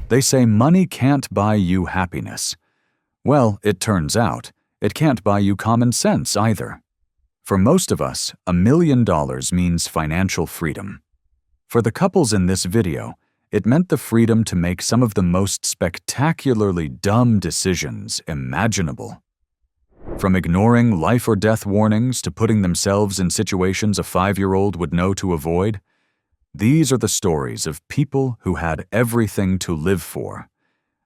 They say money can't buy you happiness. Well, it turns out, it can't buy you common sense either. For most of us, $1 million means financial freedom. For the couples in this video, it meant the freedom to make some of the most spectacularly dumb decisions imaginable. From ignoring life or death warnings to putting themselves in situations a 5-year-old would know to avoid, these are the stories of people who had everything to live for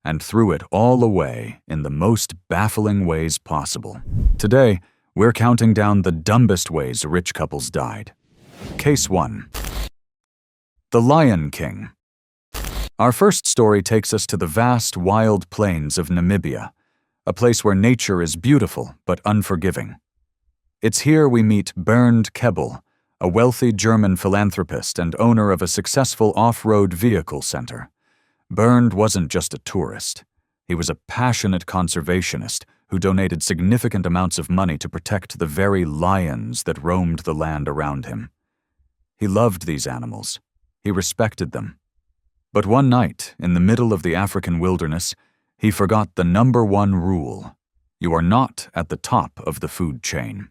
and threw it all away in the most baffling ways possible. Today, we're counting down the dumbest ways rich couples died. Case 1. The Lion King. Our first story takes us to the vast, wild plains of Namibia, a place where nature is beautiful but unforgiving. It's here we meet Bernd Kebbel, a wealthy German philanthropist and owner of a successful off-road vehicle center. Bernd wasn't just a tourist. He was a passionate conservationist who donated significant amounts of money to protect the very lions that roamed the land around him. He loved these animals. He respected them. But one night, in the middle of the African wilderness, he forgot the #1 rule. You are not at the top of the food chain.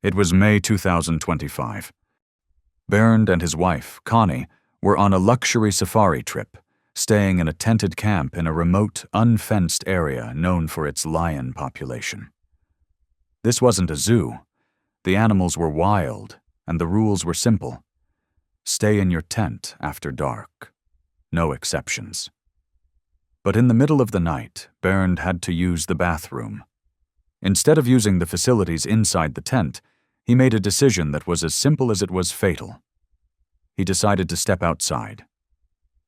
It was May 2025. Bernd and his wife, Connie, were on a luxury safari trip, staying in a tented camp in a remote, unfenced area known for its lion population. This wasn't a zoo. The animals were wild, and the rules were simple. Stay in your tent after dark. No exceptions. But in the middle of the night, Bernd had to use the bathroom. Instead of using the facilities inside the tent, he made a decision that was as simple as it was fatal. He decided to step outside.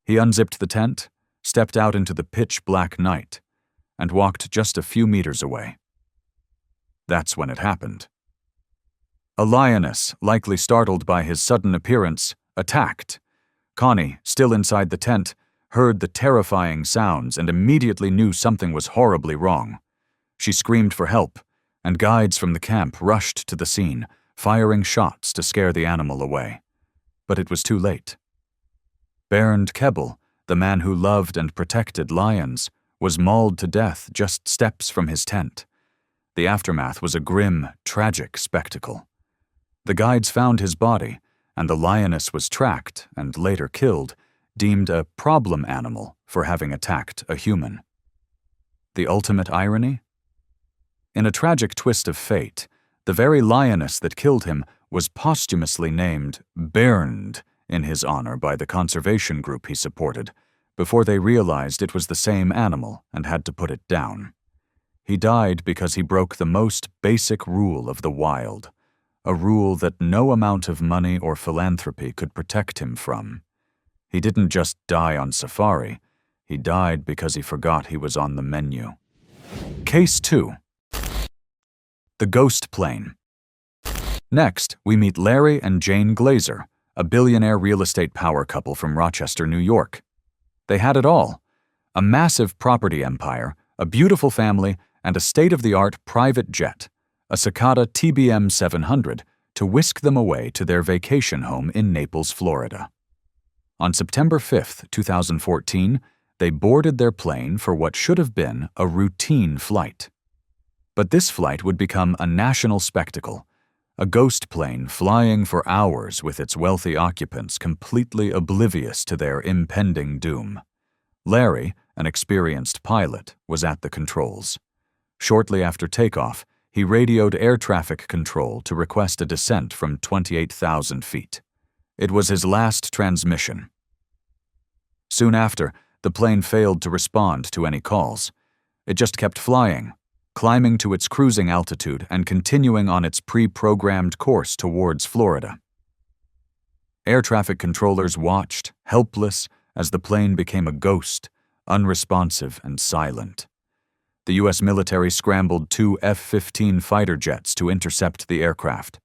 He unzipped the tent, stepped out into the pitch-black night, and walked just a few meters away. That's when it happened. A lioness, likely startled by his sudden appearance, attacked. Connie, still inside the tent, heard the terrifying sounds and immediately knew something was horribly wrong. She screamed for help, and guides from the camp rushed to the scene, firing shots to scare the animal away. But it was too late. Bernd Kebbel, the man who loved and protected lions, was mauled to death just steps from his tent. The aftermath was a grim, tragic spectacle. The guides found his body, and the lioness was tracked and later killed, deemed a problem animal for having attacked a human. The ultimate irony? In a tragic twist of fate, the very lioness that killed him was posthumously named Bernd in his honor by the conservation group he supported, before they realized it was the same animal and had to put it down. He died because he broke the most basic rule of the wild, a rule that no amount of money or philanthropy could protect him from. He didn't just die on safari, he died because he forgot he was on the menu. Case 2. The Ghost Plane. Next, we meet Larry and Jane Glazer, a billionaire real estate power couple from Rochester, New York. They had it all: a massive property empire, a beautiful family, and a state-of-the-art private jet, a Cicada TBM 700, to whisk them away to their vacation home in Naples, Florida. On September 5, 2014, they boarded their plane for what should have been a routine flight. But this flight would become a national spectacle, a ghost plane flying for hours with its wealthy occupants completely oblivious to their impending doom. Larry, an experienced pilot, was at the controls. Shortly after takeoff, he radioed air traffic control to request a descent from 28,000 feet. It was his last transmission. Soon after, the plane failed to respond to any calls. It just kept flying, climbing to its cruising altitude and continuing on its pre-programmed course towards Florida. Air traffic controllers watched, helpless, as the plane became a ghost, unresponsive and silent. The U.S. military scrambled 2 F-15 fighter jets to intercept the aircraft.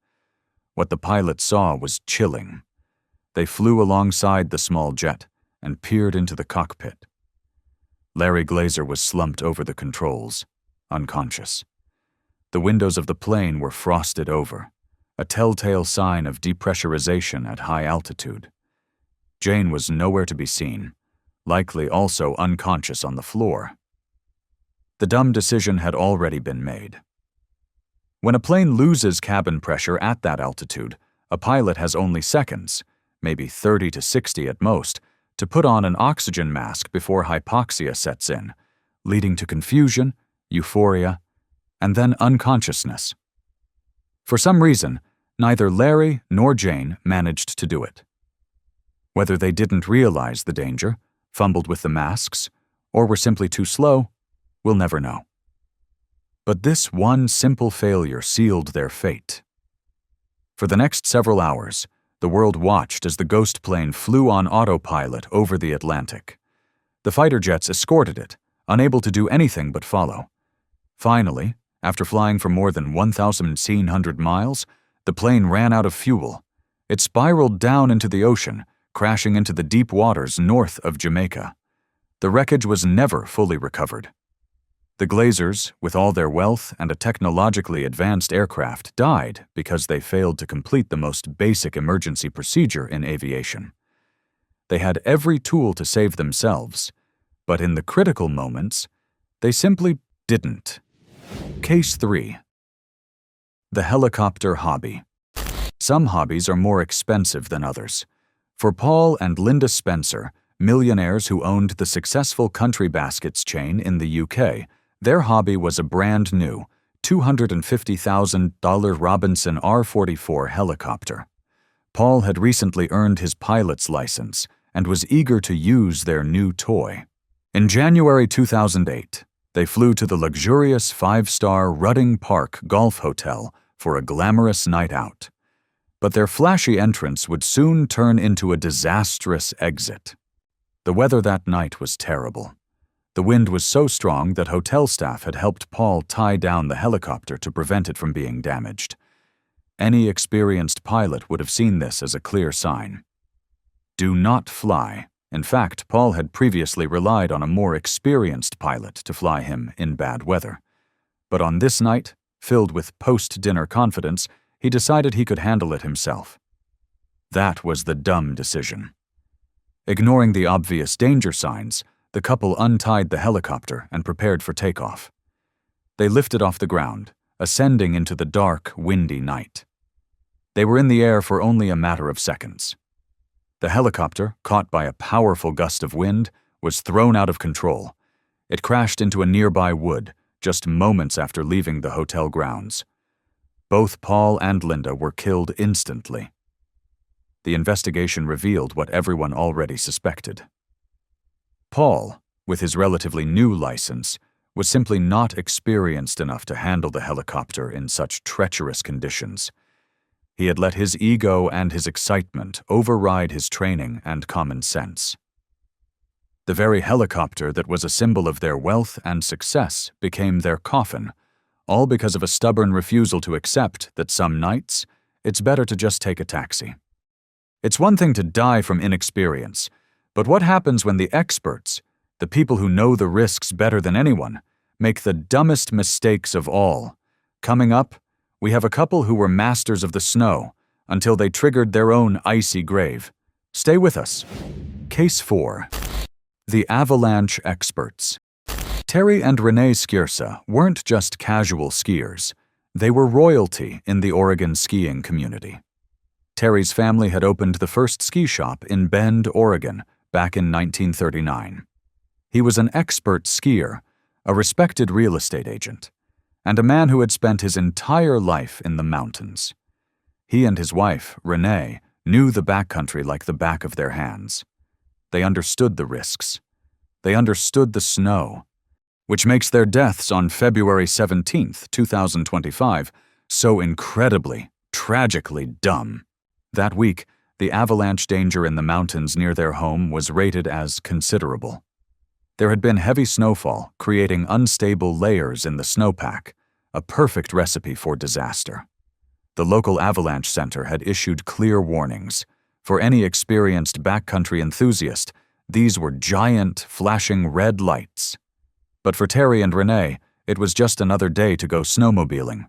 What the pilots saw was chilling. They flew alongside the small jet and peered into the cockpit. Larry Glazer was slumped over the controls, unconscious. The windows of the plane were frosted over, a telltale sign of depressurization at high altitude. Jane was nowhere to be seen, likely also unconscious on the floor. The dumb decision had already been made. When a plane loses cabin pressure at that altitude, a pilot has only seconds, maybe 30 to 60 at most, to put on an oxygen mask before hypoxia sets in, leading to confusion, euphoria, and then unconsciousness. For some reason, neither Larry nor Jane managed to do it. Whether they didn't realize the danger, fumbled with the masks, or were simply too slow, we'll never know. But this one simple failure sealed their fate. For the next several hours, the world watched as the ghost plane flew on autopilot over the Atlantic. The fighter jets escorted it, unable to do anything but follow. Finally, after flying for more than 1,700 miles, the plane ran out of fuel. It spiraled down into the ocean, crashing into the deep waters north of Jamaica. The wreckage was never fully recovered. The Glazers, with all their wealth and a technologically advanced aircraft, died because they failed to complete the most basic emergency procedure in aviation. They had every tool to save themselves, but in the critical moments, they simply didn't. Case 3. The helicopter hobby. Some hobbies are more expensive than others. For Paul and Linda Spencer, millionaires who owned the successful Country Baskets chain in the UK, their hobby was a brand new $250,000 Robinson R-44 helicopter. Paul had recently earned his pilot's license and was eager to use their new toy. In January 2008, they flew to the luxurious 5-star Rudding Park Golf Hotel for a glamorous night out. But their flashy entrance would soon turn into a disastrous exit. The weather that night was terrible. The wind was so strong that hotel staff had helped Paul tie down the helicopter to prevent it from being damaged. Any experienced pilot would have seen this as a clear sign. Do not fly. In fact, Paul had previously relied on a more experienced pilot to fly him in bad weather. But on this night, filled with post-dinner confidence, he decided he could handle it himself. That was the dumb decision. Ignoring the obvious danger signs, the couple untied the helicopter and prepared for takeoff. They lifted off the ground, ascending into the dark, windy night. They were in the air for only a matter of seconds. The helicopter, caught by a powerful gust of wind, was thrown out of control. It crashed into a nearby wood, just moments after leaving the hotel grounds. Both Paul and Linda were killed instantly. The investigation revealed what everyone already suspected. Paul, with his relatively new license, was simply not experienced enough to handle the helicopter in such treacherous conditions. He had let his ego and his excitement override his training and common sense. The very helicopter that was a symbol of their wealth and success became their coffin, all because of a stubborn refusal to accept that some nights it's better to just take a taxi. It's one thing to die from inexperience, but what happens when the experts, the people who know the risks better than anyone, make the dumbest mistakes of all? Coming up, we have a couple who were masters of the snow until they triggered their own icy grave. Stay with us. Case 4. The avalanche experts. Terry and Renee Skiersa weren't just casual skiers. They were royalty in the Oregon skiing community. Terry's family had opened the first ski shop in Bend, Oregon, back in 1939. He was an expert skier, a respected real estate agent, and a man who had spent his entire life in the mountains. He and his wife, Renee, knew the backcountry like the back of their hands. They understood the risks. They understood the snow, which makes their deaths on February 17, 2025, so incredibly, tragically dumb. That week, the avalanche danger in the mountains near their home was rated as considerable. There had been heavy snowfall, creating unstable layers in the snowpack, a perfect recipe for disaster. The local avalanche center had issued clear warnings. For any experienced backcountry enthusiast, these were giant, flashing red lights. But for Terry and Renee, it was just another day to go snowmobiling.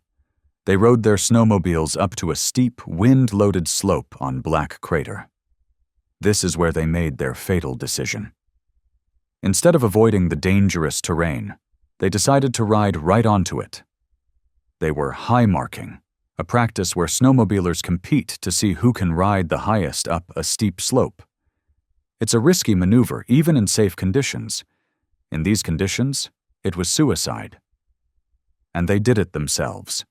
They rode their snowmobiles up to a steep, wind-loaded slope on Black Crater. This is where they made their fatal decision. Instead of avoiding the dangerous terrain, they decided to ride right onto it. They were high marking, a practice where snowmobilers compete to see who can ride the highest up a steep slope. It's a risky maneuver even in safe conditions. In these conditions, it was suicide. And they did it themselves.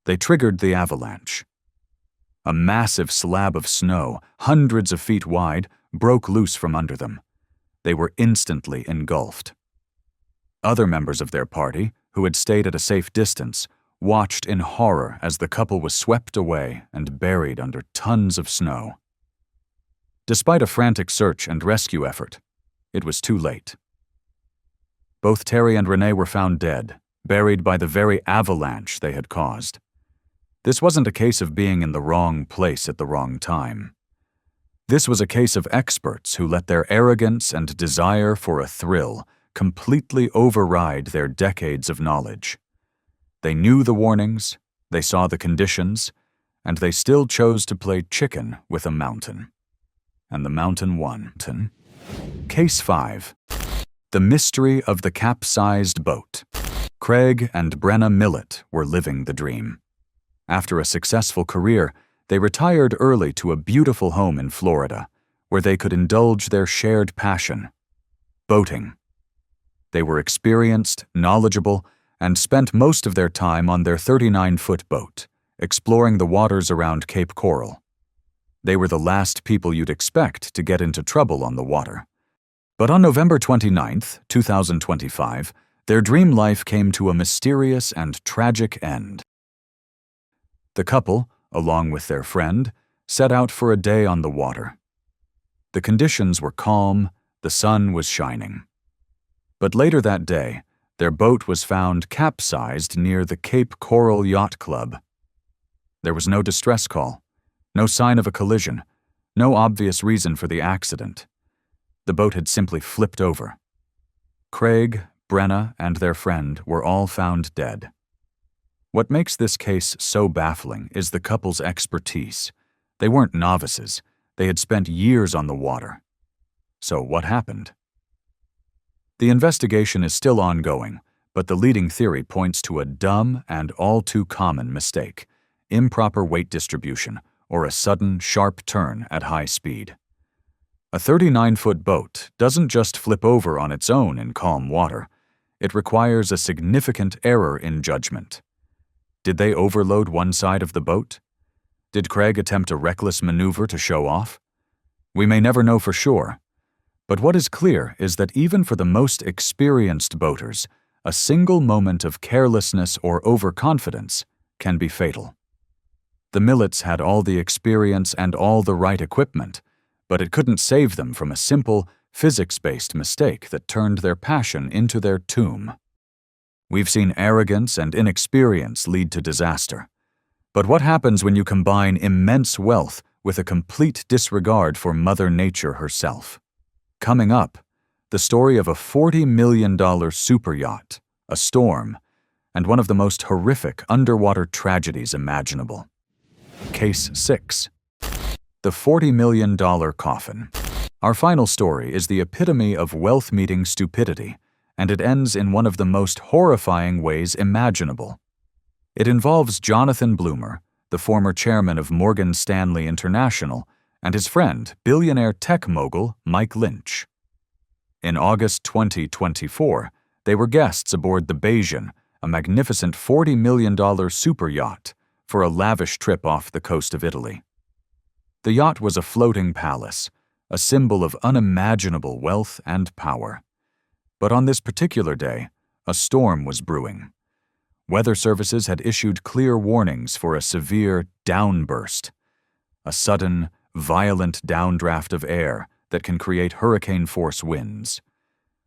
They triggered the avalanche. A massive slab of snow, hundreds of feet wide, broke loose from under them. They were instantly engulfed. Other members of their party, who had stayed at a safe distance, watched in horror as the couple was swept away and buried under tons of snow. Despite a frantic search and rescue effort, it was too late. Both Terry and Renee were found dead, buried by the very avalanche they had caused. This wasn't a case of being in the wrong place at the wrong time. This was a case of experts who let their arrogance and desire for a thrill completely override their decades of knowledge. They knew the warnings, they saw the conditions, and they still chose to play chicken with a mountain. And the mountain won. Case 5. The Mystery of the Capsized Boat. Craig and Brenna Millett were living the dream. After a successful career, they retired early to a beautiful home in Florida, where they could indulge their shared passion: boating. They were experienced, knowledgeable, and spent most of their time on their 39-foot boat, exploring the waters around Cape Coral. They were the last people you'd expect to get into trouble on the water. But on November 29, 2025, their dream life came to a mysterious and tragic end. The couple, along with their friend, set out for a day on the water. The conditions were calm, the sun was shining. But later that day, their boat was found capsized near the Cape Coral Yacht Club. There was no distress call, no sign of a collision, no obvious reason for the accident. The boat had simply flipped over. Craig, Brenna, and their friend were all found dead. What makes this case so baffling is the couple's expertise. They weren't novices. They had spent years on the water. So what happened? The investigation is still ongoing, but the leading theory points to a dumb and all too common mistake: improper weight distribution, or a sudden, sharp turn at high speed. A 39-foot boat doesn't just flip over on its own in calm water. It requires a significant error in judgment. Did they overload one side of the boat? Did Craig attempt a reckless maneuver to show off? We may never know for sure. But what is clear is that even for the most experienced boaters, a single moment of carelessness or overconfidence can be fatal. The Milletts had all the experience and all the right equipment, but it couldn't save them from a simple, physics-based mistake that turned their passion into their tomb. We've seen arrogance and inexperience lead to disaster. But what happens when you combine immense wealth with a complete disregard for Mother Nature herself? Coming up, the story of a $40 million super yacht, a storm, and one of the most horrific underwater tragedies imaginable. Case 6. The $40 million coffin. Our final story is the epitome of wealth meeting stupidity, and it ends in one of the most horrifying ways imaginable. It involves Jonathan Bloomer, the former chairman of Morgan Stanley International, and his friend, billionaire tech mogul Mike Lynch. In August 2024, they were guests aboard the Bayesian, a magnificent $40 million super yacht, for a lavish trip off the coast of Italy. The yacht was a floating palace, a symbol of unimaginable wealth and power. But on this particular day, a storm was brewing. Weather services had issued clear warnings for a severe downburst, a sudden, violent downdraft of air that can create hurricane-force winds.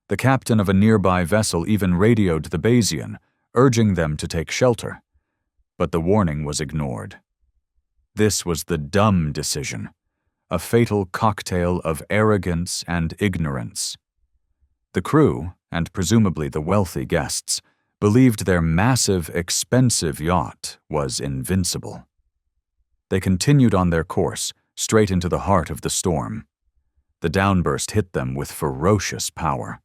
The captain of a nearby vessel even radioed the Bayesian, urging them to take shelter. But the warning was ignored. This was the dumb decision, a fatal cocktail of arrogance and ignorance. The crew, and presumably the wealthy guests, believed their massive, expensive yacht was invincible. They continued on their course, straight into the heart of the storm. The downburst hit them with ferocious power.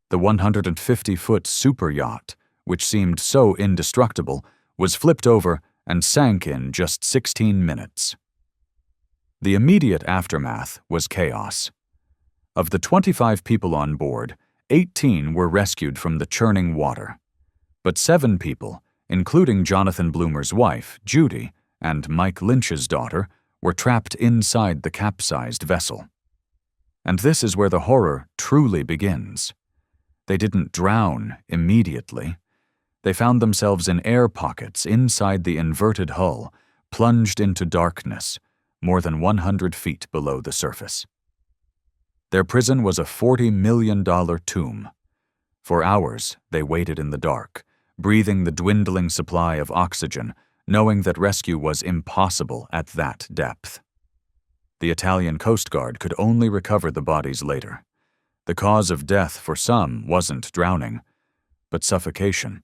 The 150-foot super yacht, which seemed so indestructible, was flipped over and sank in just 16 minutes. The immediate aftermath was chaos. Of the 25 people on board, 18 were rescued from the churning water. But 7 people, including Jonathan Bloomer's wife, Judy, and Mike Lynch's daughter, were trapped inside the capsized vessel. And this is where the horror truly begins. They didn't drown immediately. They found themselves in air pockets inside the inverted hull, plunged into darkness, more than 100 feet below the surface. Their prison was a $40 million tomb. For hours, they waited in the dark, breathing the dwindling supply of oxygen, knowing that rescue was impossible at that depth. The Italian Coast Guard could only recover the bodies later. The cause of death for some wasn't drowning, but suffocation,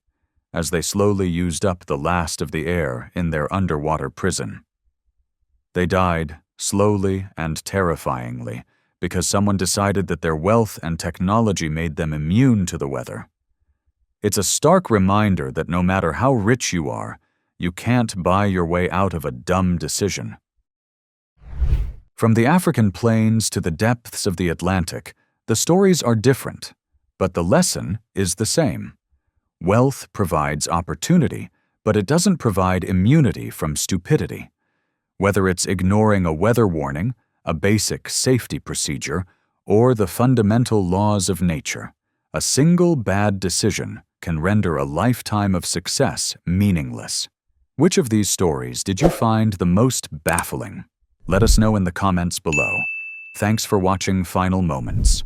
as they slowly used up the last of the air in their underwater prison. They died, slowly and terrifyingly, because someone decided that their wealth and technology made them immune to the weather. It's a stark reminder that no matter how rich you are, you can't buy your way out of a dumb decision. From the African plains to the depths of the Atlantic, the stories are different, but the lesson is the same. Wealth provides opportunity, but it doesn't provide immunity from stupidity. Whether it's ignoring a weather warning, a basic safety procedure, or the fundamental laws of nature, a single bad decision can render a lifetime of success meaningless. Which of these stories did you find the most baffling? Let us know in the comments below. Thanks for watching Final Moments.